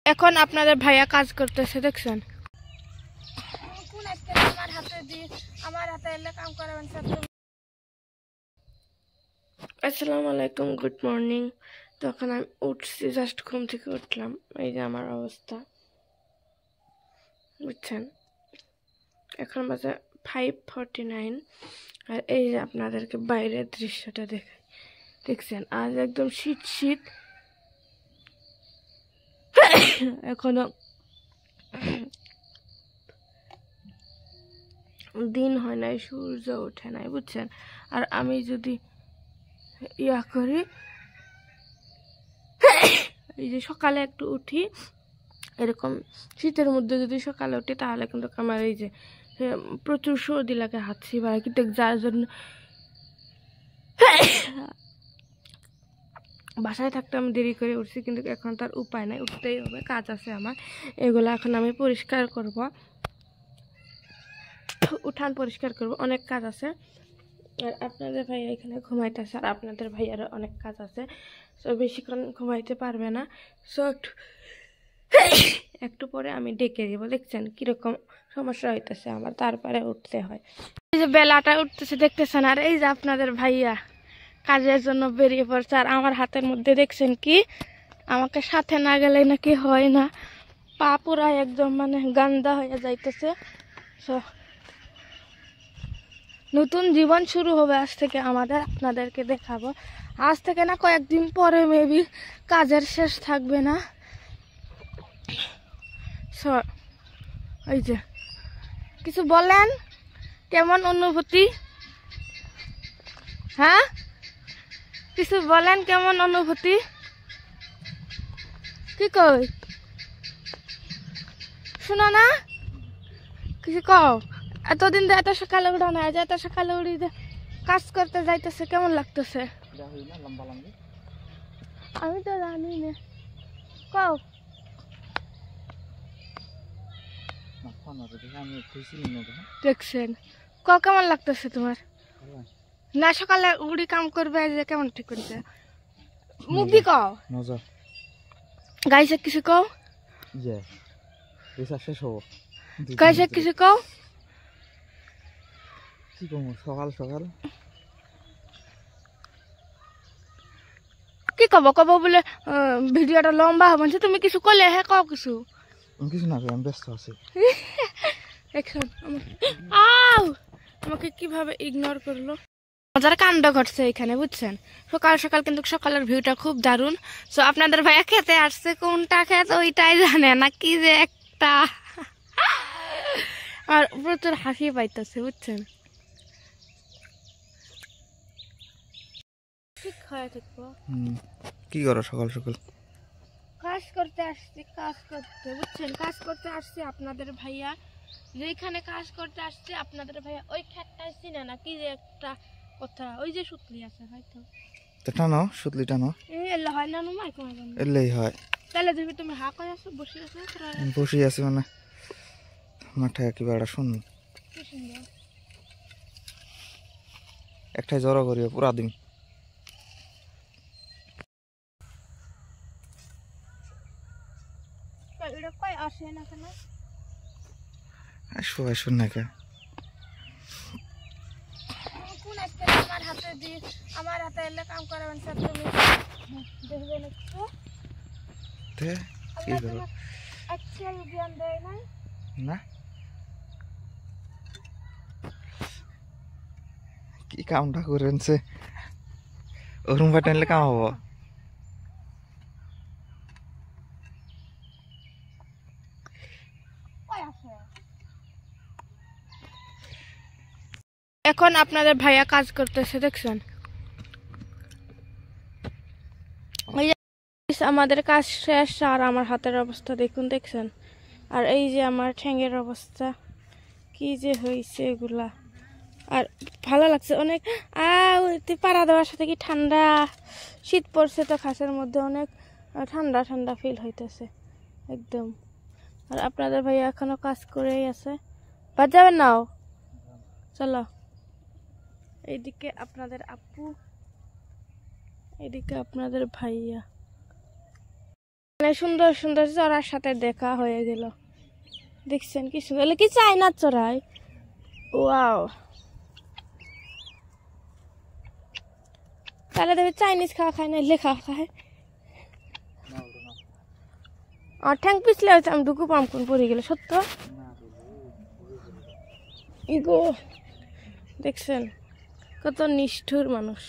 এখন আপনাদের ভাইয়া কাজ করতেছে দেখছেন। আসসালামু আলাইকুম, গুড মর্নিং। তখন আমি উঠছি, জাস্ট ঘুম থেকে উঠলাম। এই যে আমার অবস্থা বুঝছেন। এখন বাজে 5:49। আর এই যে আপনাদেরকে বাইরের দৃশ্যটা দেখছেন, আজ একদম শীত শীত। এখনো দিন হয় নাই, সূর্য ওঠে নাই বুঝছেন। আর আমি যদি ইয়া করি, এই যে সকালে একটু উঠি, এরকম শীতের মধ্যে যদি সকালে উঠি তাহলে কিন্তু আমার এই যে প্রচুর সর্দি লাগে, হাঁচি পায়, কিন্তু যার জন্য বাসায় থাকতে আমি দেরি করে উঠছি, কিন্তু এখন তার উপায় নাই, উঠতেই হবে, কাজ আছে আমার। এগুলো এখন আমি পরিষ্কার করব, উঠান পরিষ্কার করব, অনেক কাজ আছে। আর আপনাদের ভাইয়া এখানে ঘুমাইতেছে, আর আপনাদের ভাইয়ারও অনেক কাজ আছে, সো বেশিক্ষণ ঘুমাইতে পারবে না। সো একটু পরে আমি ডেকে দিব। দেখছেন কিরকম সমস্যা হইতেছে আমার, তারপরে উঠতে হয়। এই যে বেলাটা উঠতেছে দেখতেছেন, আর এই যে আপনাদের ভাইয়া কাজের জন্য বেরিয়ে পড়ছে। আর আমার হাতের মধ্যে দেখছেন কি, আমাকে সাথে না গেলে নাকি হয় না, পা পুরা একদম মানে গান্দা হয়ে যাইতেছে। নতুন জীবন শুরু হবে আজ থেকে আমাদের, আপনাদেরকে দেখাবো। আজ থেকে না, কয়েকদিন পরে মেবি কাজের শেষ থাকবে না। এই যে কিছু বলেন, কেমন অনুভূতি? হ্যাঁ, কিছু বলেন, কেমন অনুভূতি? কি কই শোনো না, কিছু কও। এতদিন এত সকালে উঠা না, যে এত সকালে উঠি কাজ করতে যাইতেছে, কেমন লাগতেছে? আমি তো জানি না, কও। দেখছেন কেমন লাগতেছে তোমার? না সকালে উড়ি কাম করবে, যে কেমন ঠিক করছে? মুখ দি কও, গাইছে কিছু কও, গাইছে কিছু কও। সকাল সকাল কি কব কব বলে ভিডিওটা লম্বা হবে, তুমি কিছু কলে হে কও কিছু। কিছু না, আমি ব্যস্ত আছি। আমাকে কিভাবে ইগনোর করলো। মজার কাণ্ড ঘটছে এখানে বুঝছেন। সকাল সকাল কিন্তু সকালের ভিউটা খুব দারুণ। সো আপনাদের ভাইয়া খেতে আসছে, কোনটা খেত ওইটাই জানে না, কি যে একটা আর প্রচুর হাসি পাইতেছে বুঝছেন। ঠিক হয়ে থাকবো। কি করো সকাল সকাল? কাজ করতে আসছি, কাজ করতে বুঝছেন, কাজ করতে আসছি। আপনাদের ভাইয়া যেখানে কাজ করতে আসছে, আপনাদের ভাইয়া ওই খেতটা চিনে না, কি যে একটা কথা, ওই যে সুতলি আছে হয়তো, টানো সুতলি টানো, এলে হয় না নুমাই কমে যাবে, এলেই হয়। তাহলে যদি তুমি হা করে আসো, বসে আছো, বসে আছি মানে মাঠে একেবারে শুন কি সুন্দর একটাই জড়ো করিও পুরা দিন। এটা কই আসে না কেন? আসো আসো না কে কোন আজকে আমার হাতে এলে কাম করাবেন স্যার, তুমি দেখবেন একটু। তে কি করো অ্যাকচুয়াল জ্ঞান দেয় না না, কি কামটা করেন সে ওরম বাটাইলে কাম হবো। এখন আপনাদের ভাইয়া কাজ করতেছে দেখছেন। আমাদের কাজ শেষ, আর আমার হাতের অবস্থা দেখুন দেখছেন। আর এই যে আমার ঠ্যাঙের অবস্থা কি যে হয়েছে এগুলা। আর ভালো লাগছে অনেক। পাড়া দেওয়ার সাথে কি ঠান্ডা, শীত পড়ছে তো খাসের মধ্যে, অনেক ঠান্ডা ঠান্ডা ফিল হইতেছে একদম। আর আপনাদের ভাইয়া এখনো কাজ করেই আছে। বাদ যাবেন নাও, চলো। এইদিকে আপনাদের আপু, এইদিকে আপনাদের ভাইয়া। মানে সুন্দর সুন্দর চড়ার সাথে দেখা হয়ে গেল। দেখছেন কি সুন্দর, কি চায়না চড়াই। ওয়াও, তাহলে দেবে চাইনিজ খাওয়া খায় না, লেখা খায়। আর ঠ্যাং পিছলে হয়েছে, আমি ঢুকু পাম কোন পড়ে গেলে সত্য। ইগো দেখছেন কত নিষ্ঠুর মানুষ।